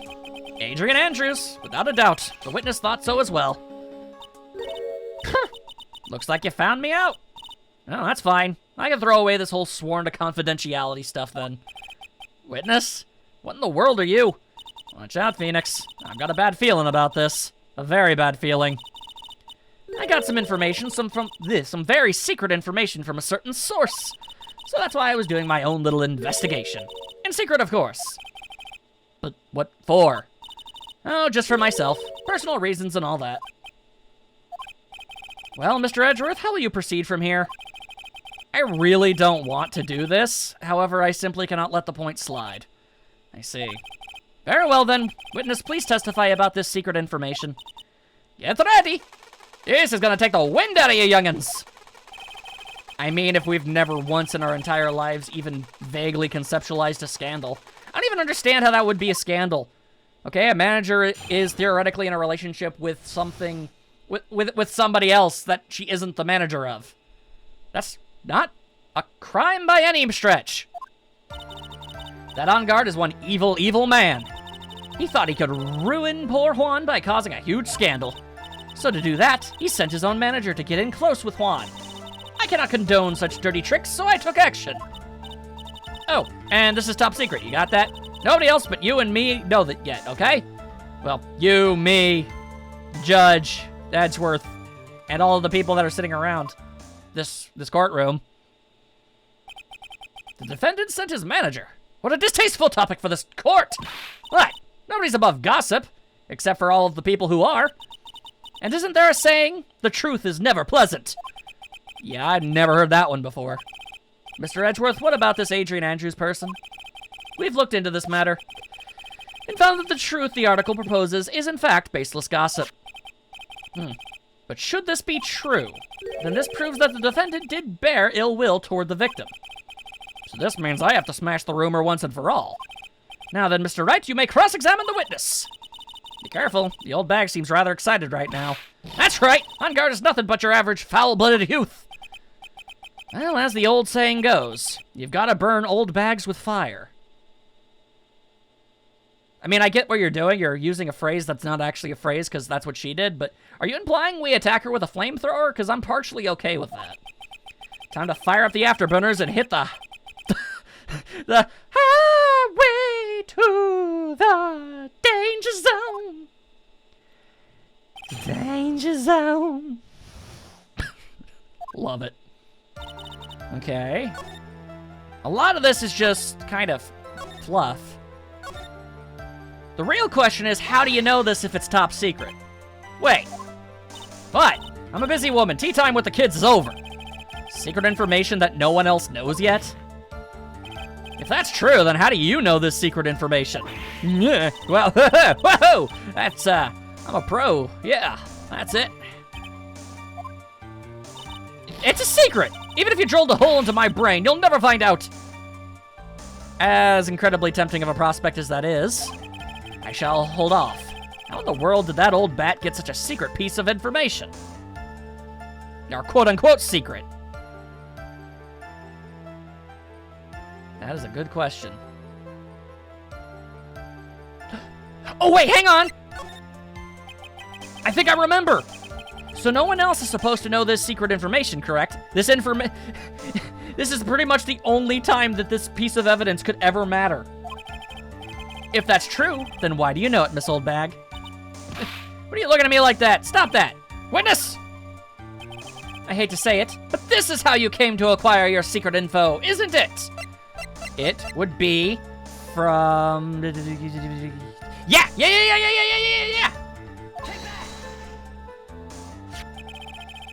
Adrian Andrews? Without a doubt. The witness thought so as well. Looks like you found me out. Oh, that's fine. I can throw away this whole sworn to confidentiality stuff then. Witness? What in the world are you? Watch out, Phoenix. I've got a bad feeling about this. A very bad feeling. I got some information, some very secret information from a certain source. So that's why I was doing my own little investigation. In secret, of course. But what for? Oh, just for myself. Personal reasons and all that. Well, Mr. Edgeworth, how will you proceed from here? I really don't want to do this. However, I simply cannot let the point slide. I see. Very well, then. Witness, please testify about this secret information. Get ready! This is gonna take the wind out of you youngins! I mean, if we've never once in our entire lives even vaguely conceptualized a scandal. I don't even understand how that would be a scandal. Okay, a manager is theoretically in a relationship with something... With somebody else that she isn't the manager of. That's not a crime by any stretch. That On Guard is one evil, evil man. He thought he could ruin poor Juan by causing a huge scandal. So to do that, he sent his own manager to get in close with Juan. I cannot condone such dirty tricks, so I took action. Oh, and this is top secret, you got that? Nobody else but you and me know that yet, okay? Well, you, me, Judge... Edgeworth, and all of the people that are sitting around this courtroom. The defendant sent his manager. What a distasteful topic for this court! What? Nobody's above gossip, except for all of the people who are. And isn't there a saying, the truth is never pleasant? Yeah, I've never heard that one before. Mr. Edgeworth, what about this Adrian Andrews person? We've looked into this matter, and found that the truth the article proposes is in fact baseless gossip. But should this be true, then this proves that the defendant did bear ill will toward the victim. So this means I have to smash the rumor once and for all. Now then, Mr. Wright, you may cross-examine the witness. Be careful. The old bag seems rather excited right now. That's right. On guard is nothing but your average foul-blooded youth. Well, as the old saying goes, you've got to burn old bags with fire. I mean, I get what you're doing. You're using a phrase that's not actually a phrase because that's what she did, but are you implying we attack her with a flamethrower? Because I'm partially okay with that. Time to fire up the afterburners and hit the... the highway to the danger zone. Danger zone. Love it. Okay. A lot of this is just kind of fluff. The real question is, how do you know this if it's top secret? Wait. What? I'm a busy woman. Tea time with the kids is over. Secret information that no one else knows yet? If that's true, then how do you know this secret information? Well, whoa! That's, I'm a pro. Yeah, that's it. It's a secret! Even if you drilled a hole into my brain, you'll never find out. As incredibly tempting of a prospect as that is, I shall hold off. How in the world did that old bat get such a secret piece of information? Our quote-unquote secret. That is a good question. Oh wait, hang on! I think I remember! So no one else is supposed to know this secret information, correct? This is pretty much the only time that this piece of evidence could ever matter. If that's true, then why do you know it, Miss Old Bag? What are you looking at me like that? Stop that! Witness! I hate to say it, but this is how you came to acquire your secret info, isn't it? It would be from... Yeah!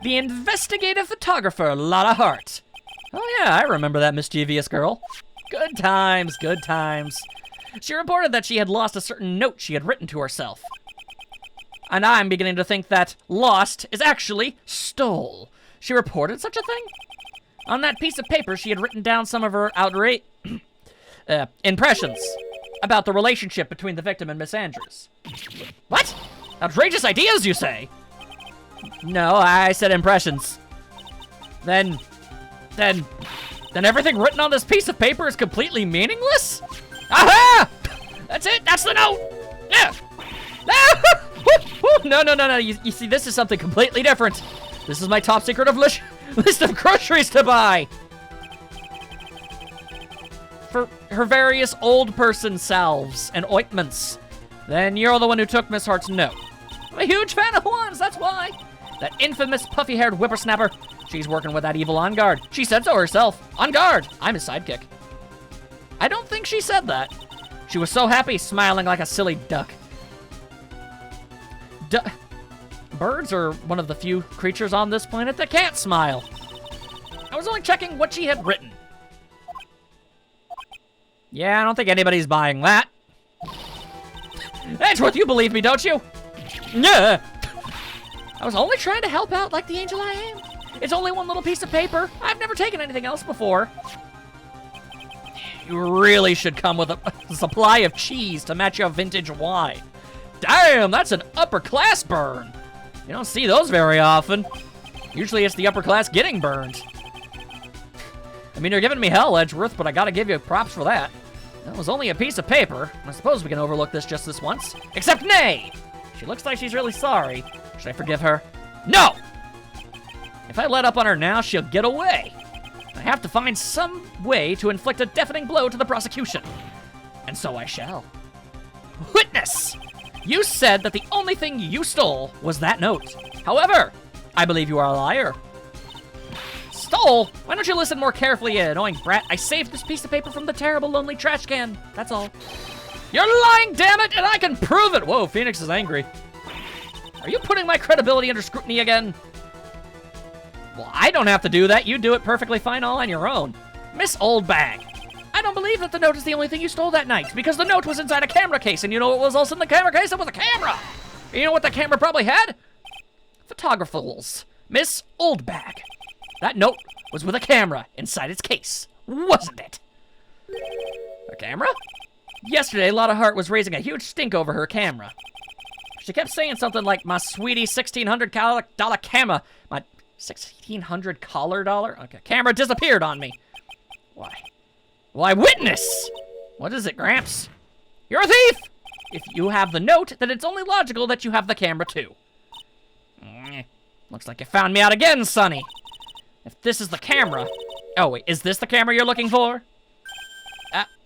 The investigative photographer, Lotta Hart. Oh yeah, I remember that mischievous girl. Good times, good times. She reported that she had lost a certain note she had written to herself. And I'm beginning to think that lost is actually stole. She reported such a thing? On that piece of paper, she had written down some of her impressions about the relationship between the victim and Miss Andrews. What? Outrageous ideas, you say? No, I said impressions. Then everything written on this piece of paper is completely meaningless? Aha! That's it, that's the note! Yeah! No. You see, this is something completely different. This is my top secret of list of groceries to buy. For her various old person salves and ointments. Then you're the one who took Miss Hart's note. I'm a huge fan of Juan's, that's why. That infamous puffy-haired whippersnapper. She's working with that evil On Guard. She said so herself. On guard. I'm his sidekick. I don't think she said that. She was so happy, smiling like a silly duck. Birds are one of the few creatures on this planet that can't smile. I was only checking what she had written. Yeah, I don't think anybody's buying that. Edgeworth, you believe me, don't you? Yeah. I was only trying to help out like the angel I am. It's only one little piece of paper. I've never taken anything else before. You really should come with a supply of cheese to match your vintage wine. Damn, that's an upper class burn. You don't see those very often. Usually it's the upper class getting burned. I mean, you're giving me hell, Edgeworth, but I gotta give you props for that. That was only a piece of paper. I suppose we can overlook this just this once. Except nay! She looks like she's really sorry. Should I forgive her? No! If I let up on her now, she'll get away. I have to find some way to inflict a deafening blow to the prosecution. And so I shall. Witness! You said that the only thing you stole was that note. However, I believe you are a liar. Stole? Why don't you listen more carefully, you annoying brat? I saved this piece of paper from the terrible, lonely trash can. That's all. You're lying, damn it, and I can prove it. Whoa, Phoenix is angry. Are you putting my credibility under scrutiny again? Well, I don't have to do that. You do it perfectly fine all on your own. Miss Old Bag, I don't believe that the note is the only thing you stole that night, because the note was inside a camera case, and you know what was also in the camera case? It was a camera! You know what the camera probably had? Photographables. Miss Old Bag. That note was with a camera inside its case, wasn't it? A camera? Yesterday, Lotta Hart was raising a huge stink over her camera. She kept saying something like, my sweetie $1,600 camera. My $1,600 Okay, camera disappeared on me. Why? Why, witness! What is it, Gramps? You're a thief! If you have the note, then it's only logical that you have the camera, too. Looks like you found me out again, Sonny. If this is the camera... Oh, wait, is this the camera you're looking for?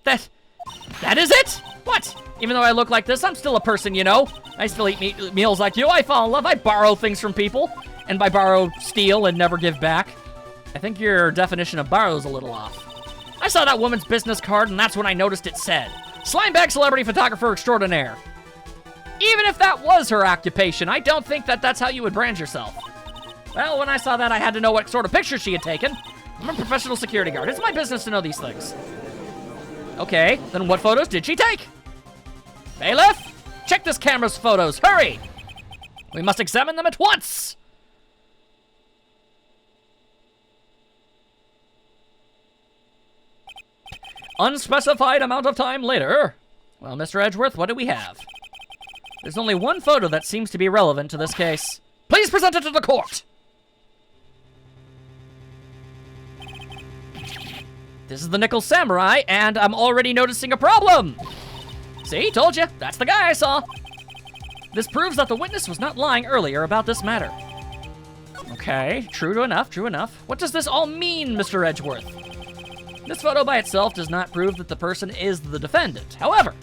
That is it? What? Even though I look like this, I'm still a person, you know? I still eat meals like you. I fall in love. I borrow things from people. And by borrow, steal and never give back. I think your definition of borrow is a little off. I saw that woman's business card, and that's when I noticed it said, Slimebag Celebrity Photographer Extraordinaire. Even if that was her occupation, I don't think that that's how you would brand yourself. Well, when I saw that, I had to know what sort of picture she had taken. I'm a professional security guard. It's my business to know these things. Okay, then what photos did she take? Bailiff, check this camera's photos. Hurry! We must examine them at once! Unspecified amount of time later. Well, Mr. Edgeworth, what do we have? There's only one photo that seems to be relevant to this case. Please present it to the court! This is the Nickel Samurai, and I'm already noticing a problem! See, told you, that's the guy I saw. This proves that the witness was not lying earlier about this matter. Okay, true enough, true enough. What does this all mean, Mr. Edgeworth? This photo by itself does not prove that the person is the defendant. However,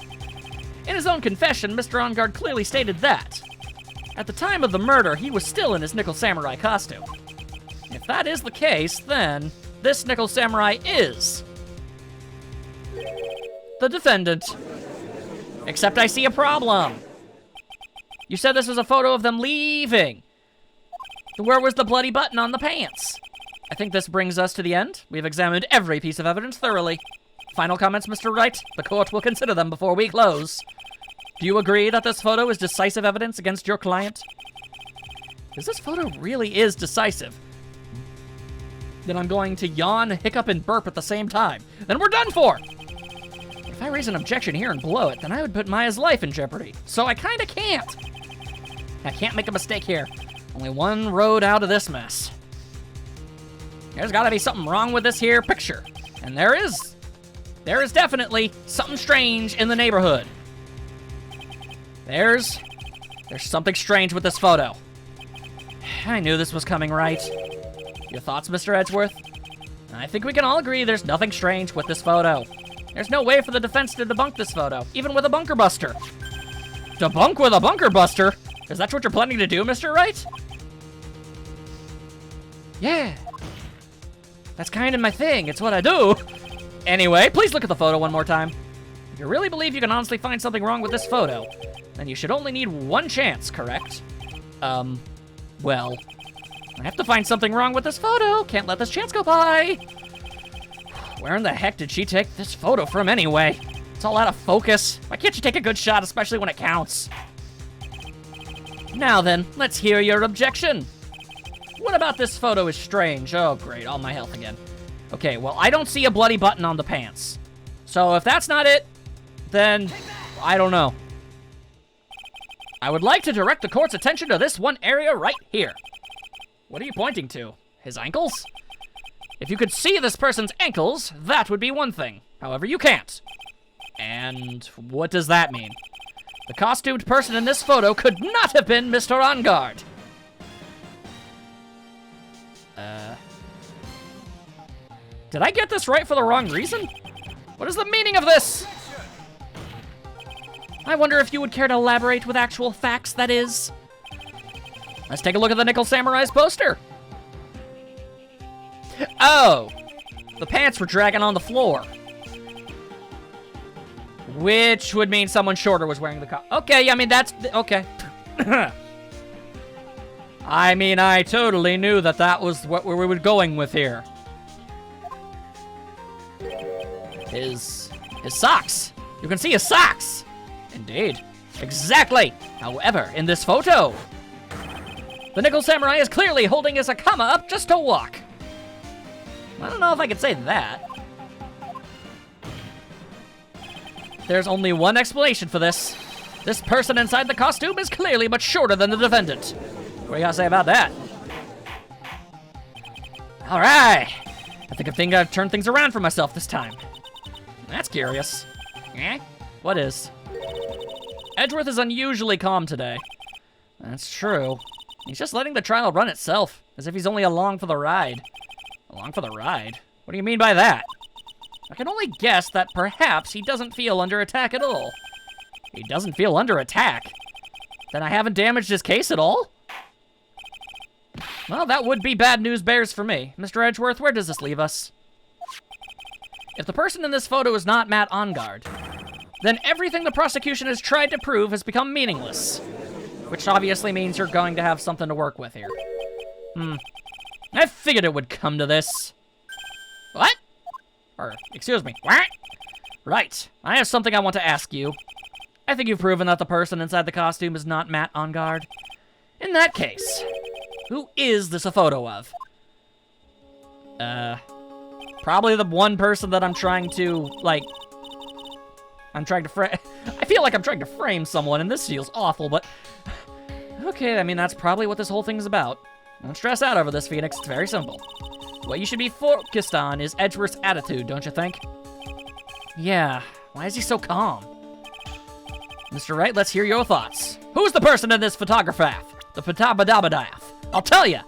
in his own confession, Mr. Engarde clearly stated that at the time of the murder, he was still in his Nickel Samurai costume. If that is the case, then this Nickel Samurai is the defendant. Except I see a problem. You said this was a photo of them leaving. Where was the bloody button on the pants? I think this brings us to the end. We've examined every piece of evidence thoroughly. Final comments, Mr. Wright? The court will consider them before we close. Do you agree that this photo is decisive evidence against your client? Because this photo really is decisive. Then I'm going to yawn, hiccup, and burp at the same time. Then we're done for! If I raise an objection here and blow it, then I would put Maya's life in jeopardy. So I kinda can't. I can't make a mistake here. Only one road out of this mess. There's gotta be something wrong with this here picture. And there is. There is definitely something strange in the neighborhood. There's something strange with this photo. I knew this was coming, right? Your thoughts, Mr. Edgeworth? I think we can all agree there's nothing strange with this photo. There's no way for the defense to debunk this photo, even with a bunker buster. Debunk with a bunker buster? Is that what you're planning to do, Mr. Wright? Yeah. That's kind of my thing. It's what I do. Anyway, please look at the photo one more time. If you really believe you can honestly find something wrong with this photo, then you should only need one chance, correct? Well, I have to find something wrong with this photo. Can't let this chance go by. Where in the heck did she take this photo from anyway? It's all out of focus. Why can't you take a good shot, especially when it counts? Now then, let's hear your objection. What about this photo is strange? Oh, great, all my health again. Okay, well, I don't see a bloody button on the pants. So if that's not it, then I don't know. I would like to direct the court's attention to this one area right here. What are you pointing to? His ankles? If you could see this person's ankles, that would be one thing. However, you can't. And what does that mean? The costumed person in this photo could not have been Mr. Engarde. Did I get this right for the wrong reason? What is the meaning of this? I wonder if you would care to elaborate with actual facts, that is. Let's take a look at the Nickel Samurai's poster. Oh, the pants were dragging on the floor. Which would mean someone shorter was wearing the Okay, I mean, that's... Okay. I mean, I totally knew that that was what we were going with here. His socks. You can see his socks. Indeed. Exactly. However, in this photo, the Nickel Samurai is clearly holding his akama up just to walk. I don't know if I could say that. There's only one explanation for this. This person inside the costume is clearly much shorter than the defendant. What do you gotta say about that? All right. I think I've turned things around for myself this time. That's curious. Eh? What is? Edgeworth is unusually calm today. That's true. He's just letting the trial run itself, as if he's only along for the ride. Along for the ride? What do you mean by that? I can only guess that perhaps he doesn't feel under attack at all. He doesn't feel under attack? Then I haven't damaged his case at all? Well, that would be bad news bears for me. Mr. Edgeworth, where does this leave us? If the person in this photo is not Matt Onguard, then everything the prosecution has tried to prove has become meaningless. Which obviously means you're going to have something to work with here. I figured it would come to this. What? Or, excuse me, what? Right, I have something I want to ask you. I think you've proven that the person inside the costume is not Matt Onguard. In that case, who is this a photo of? Probably the one person that I'm trying to, like... I feel like I'm trying to frame someone, and this feels awful, but... Okay, I mean, that's probably what this whole thing's about. Don't stress out over this, Phoenix. It's very simple. What you should be focused on is Edgeworth's attitude, don't you think? Yeah, why is he so calm? Mr. Wright, let's hear your thoughts. Who's the person in this photograph? The patabadabadath. I'll tell you.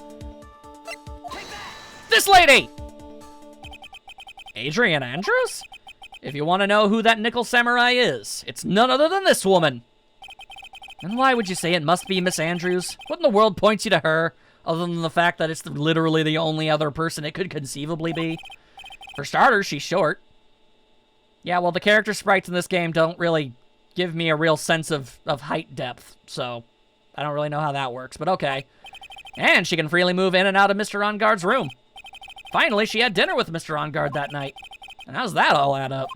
This lady! Adrian Andrews? If you want to know who that nickel samurai is, it's none other than this woman. And why would you say it must be Miss Andrews? What in the world points you to her, other than the fact that it's literally the only other person it could conceivably be? For starters, she's short. Yeah, well, the character sprites in this game don't really give me a real sense of height depth, so I don't really know how that works, but okay. And she can freely move in and out of Mr. Onguard's room. Finally, she had dinner with Mr. Onguard that night. And how's that all add up?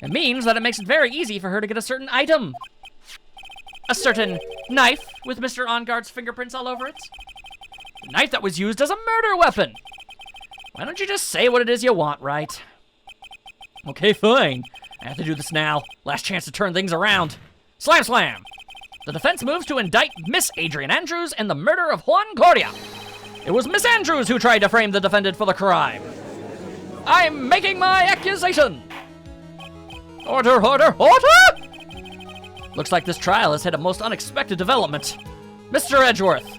It means that it makes it very easy for her to get a certain item. A certain knife with Mr. Onguard's fingerprints all over it. A knife that was used as a murder weapon. Why don't you just say what it is you want, right? Okay, fine. I have to do this now. Last chance to turn things around. Slam, slam. The defense moves to indict Miss Adrian Andrews in the murder of Juan Cordia. It was Miss Andrews who tried to frame the defendant for the crime. I'm making my accusation. Order, order, order! Looks like this trial has hit a most unexpected development. Mr. Edgeworth.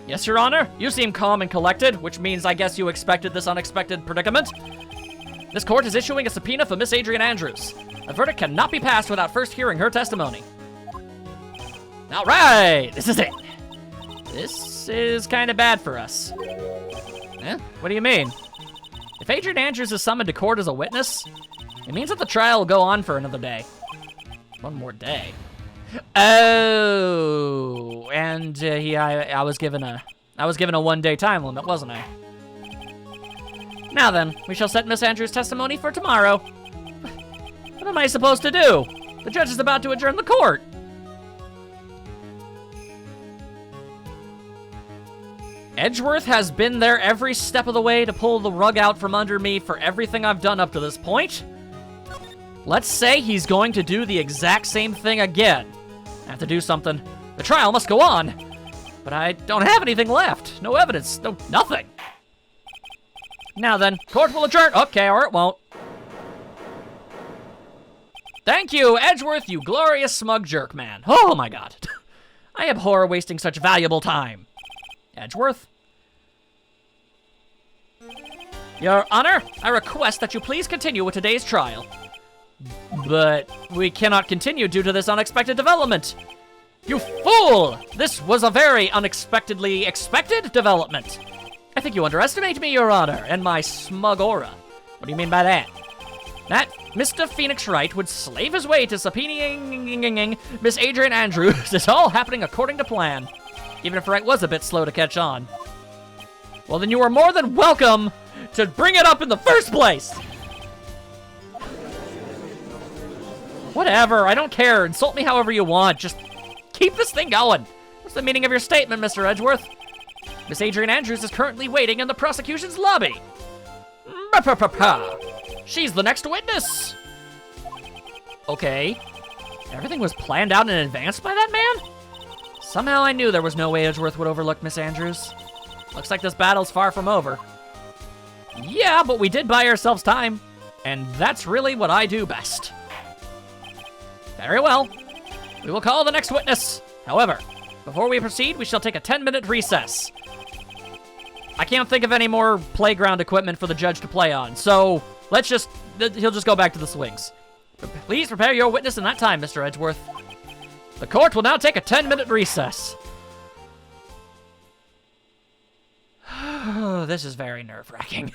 Yes, Your Honor? You seem calm and collected, which means I guess you expected this unexpected predicament. This court is issuing a subpoena for Miss Adrian Andrews. A verdict cannot be passed without first hearing her testimony. All right, this is it. This is kind of bad for us. Eh? What do you mean? If Adrian Andrews is summoned to court as a witness, it means that the trial will go on for another day. One more day. Oh, and I was given a one-day time limit, wasn't I? Now then, we shall set Miss Andrews' testimony for tomorrow. What am I supposed to do? The judge is about to adjourn the court. Edgeworth has been there every step of the way to pull the rug out from under me for everything I've done up to this point. Let's say he's going to do the exact same thing again. I have to do something. The trial must go on. But I don't have anything left. No evidence. No, nothing. Now then, court will adjourn. Okay, or it won't. Thank you, Edgeworth, you glorious smug jerk man. Oh my god. I abhor wasting such valuable time. Edgeworth? Your Honor, I request that you please continue with today's trial. But we cannot continue due to this unexpected development. You fool! This was a very unexpectedly expected development. I think you underestimate me, Your Honor, and my smug aura. What do you mean by that? That Mr. Phoenix Wright would slave his way to subpoenaing Miss Adrian Andrews is all happening according to plan. Even if Wright was a bit slow to catch on. Well, then you are more than welcome to bring it up in the first place! Whatever, I don't care. Insult me however you want. Just keep this thing going. What's the meaning of your statement, Mr. Edgeworth? Miss Adrian Andrews is currently waiting in the prosecution's lobby. She's the next witness. Okay. Everything was planned out in advance by that man? Somehow I knew there was no way Edgeworth would overlook Miss Andrews. Looks like this battle's far from over. Yeah, but we did buy ourselves time. And that's really what I do best. Very well. We will call the next witness. However, before we proceed, we shall take a 10-minute recess. I can't think of any more playground equipment for the judge to play on, so he'll just go back to the swings. Please prepare your witness in that time, Mr. Edgeworth. The court will now take a 10-minute recess. This is very nerve-wracking.